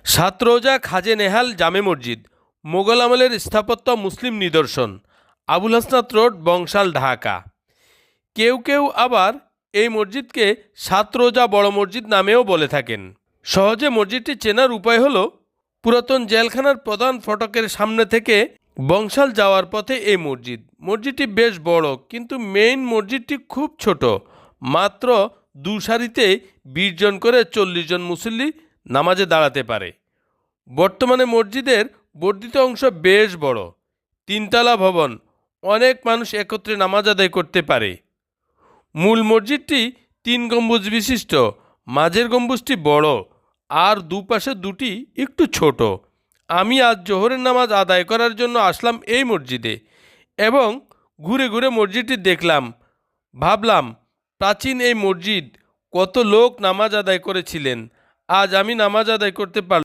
সাতরোজা খাজে নেহাল জামে মসজিদ মোগল আমলের স্থাপত্য মুসলিম নিদর্শন। আবুল হাসনাত রোড, বংশাল, ঢাকা। কেউ কেউ আবার এই মসজিদকে সাতরোজা বড় মসজিদ নামেও বলে থাকেন। সহজে মসজিদটি চেনার উপায় হলো পুরাতন জেলখানার প্রধান ফটকের সামনে থেকে বংশাল যাওয়ার পথে এই মসজিদটি বেশ বড়, কিন্তু মেইন মসজিদটি খুব ছোট। মাত্র দু সারিতে 20 জন করে 40 জন মুসল্লি নামাজে দাঁড়াতে পারে। বর্তমানে মসজিদের বর্ধিত অংশ বেশ বড়, 3 তলা ভবন, অনেক মানুষ একত্রে নামাজ আদায় করতে পারে। মূল মসজিদটি 3 গম্বুজ বিশিষ্ট, মাঝের গম্বুজটি বড় আর দুপাশে দুটি একটু ছোট। আমি আজ জোহরের নামাজ আদায় করার জন্য আসলাম এই মসজিদে এবং ঘুরে ঘুরে মসজিদটি দেখলাম। ভাবলাম, প্রাচীন এই মসজিদ কত লোক নামাজ আদায় করেছিলেন, আজ আমি নামাজ আদায় করতে পারলাম।